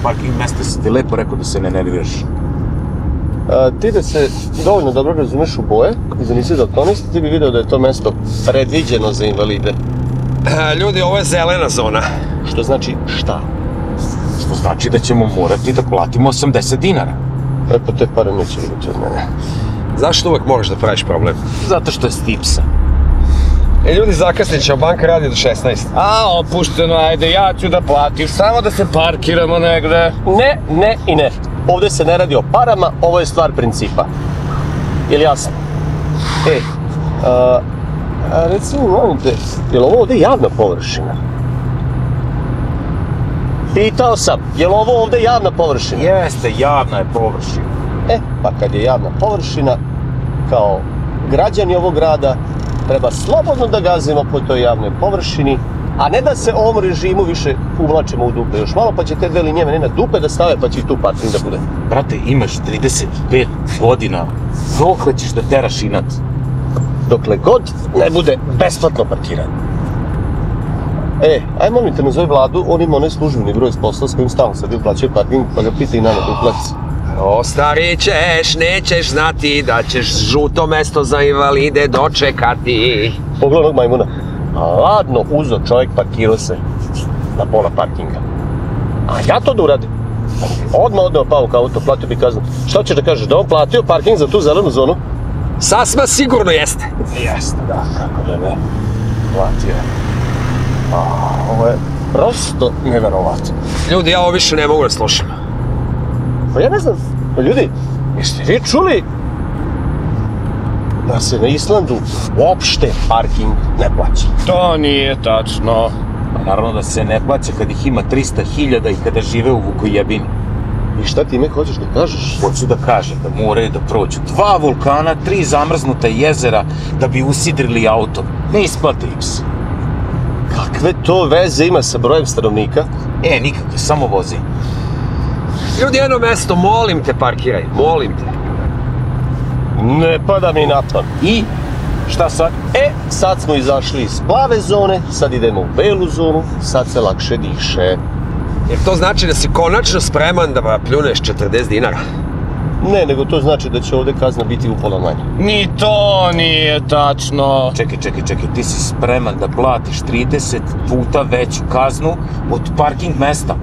parking mesta, si ti lepo rekao da se ne nerviraš. Ti da se dovoljno dobro razumeš u boje i da nisi daltonist, ti bi video da je to mesto predviđeno za invalide. Ljudi, ovo je zelena zona. Što znači šta? Što znači da ćemo morati da platimo 80 dinara. Pa te pare neće vidjeti od mene. Zašto uvek moraš da praviš problem? Zato što je stipsa. Ljudi, zakasnit će, banka radi do 16. Opušteno, ajde, ja ću da platim, samo da se parkiramo negde. Ne, ne i ne. Ovdje se ne radi o parama, ovo je stvar principa. Je li jasno? Recimo, molim te, je li ovo ovdje javna površina? Pitao sam, je li ovo ovdje javna površina? Jeste, javna je površina. Pa kad je javna površina, kao građani ovog grada, treba slobodno da gazimo po toj javnoj površini, a ne da se ovom režimu više uvlačimo u dupe. Još malo pa će te dve linije mene na dupe da stave, pa će i tu parking da bude. Brate, imaš 35 godina, dokle ćeš da teraš inat? Dokle god ne bude besplatno parkiranje. Aj molim te, nazove Vladu, on ima onaj službeni broj s posla s kojim stalno sad uplaćuje parking, pa ga pita i nama da uplaci. Ostarićeš, nećeš znati da ćeš žuto mesto za invalide dočekati. Pogledaj onog majmuna. Ladno uzo čovjek, parkirao se na pola parkinga. A ja to da uradim. Odmah odneo Pavuk auto, platio bi kaznu. Šta ćeš da kažeš, da on platio parking za tu zelenu zonu? Sasma sigurno jeste. Jeste, da, kako da ne. Platio. Ovo je prosto neverovatno. Ljudi, ja ovo više ne mogu da slušam. Pa ja ne znam, ljudi, jeste vi čuli da se na Islandu uopšte parking ne plaća? To nije tačno. Pa naravno da se ne plaća kad ih ima 300.000 i kada žive u Vukojebini. I šta ti me hoćeš da kažeš? Hoću da kažem da moraju da prođu 2 vulkana, 3 zamrznuta jezera da bi usidrili auto. Ne isplate im se. Kakve to veze ima sa brojem stanovnika? Nikakve, samo vozi. Ljudi, jedno mesto, molim te parkiraj, molim te. Ne pada mi na pamet. I šta sad? Sad smo izašli iz plave zone, sad idemo u belu zonu, sad se lakše diše. Jer to znači da si konačno spreman da pljuneš 40 dinara? Ne, nego to znači da će ovdje kazna biti upola manja. Ni to nije tačno. Čekaj, ti si spreman da platiš 30 puta veću kaznu od parking mesta?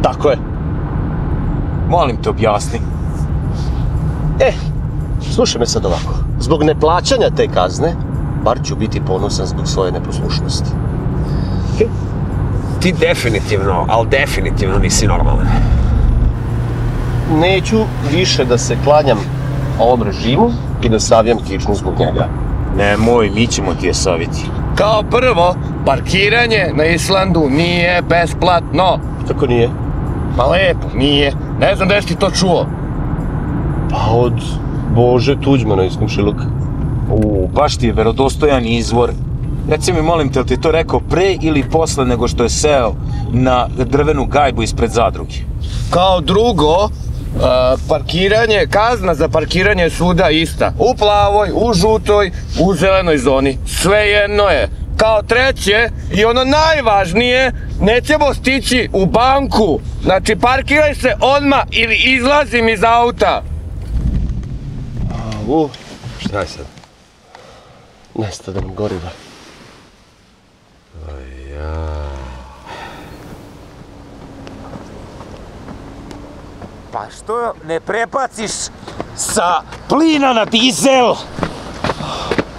Tako je. Molim te, objasni. Slušaj me sad ovako. Zbog neplaćanja te kazne, bar ću biti ponosan zbog svoje neposlušnosti. Ti definitivno, ali definitivno nisi normalan. Neću više da se klanjam ovom režimu i da savijam kičmu zbog njega. Nemoj, mi ćemo ti je savjeti. Kao prvo, parkiranje na Islandu nije besplatno. Kako nije? Pa lepo, nije. Ne znam da si to čuo. Pa od Bože Tuđmana iz komšiluka. Baš ti je verodostojan izvor. Reci mi, molim te, li ti to rekao pre ili posle nego što je seo na drvenu gajbu ispred zadruge? Kao drugo, kazna za parkiranje je svuda ista. U plavoj, u žutoj, u zelenoj zoni. Svejedno je. Kao treće, i ono najvažnije, nećemo stići u banku. Znači, parkiraj se odmah ili izlazim iz auta. Šta je sad? Nestade nam goriva. Pa što ne prebaciš sa plina na dizel?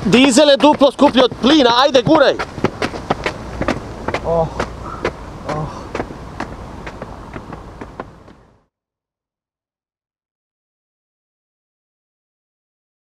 Dizel je duplo skuplji od plina, ajde guraj!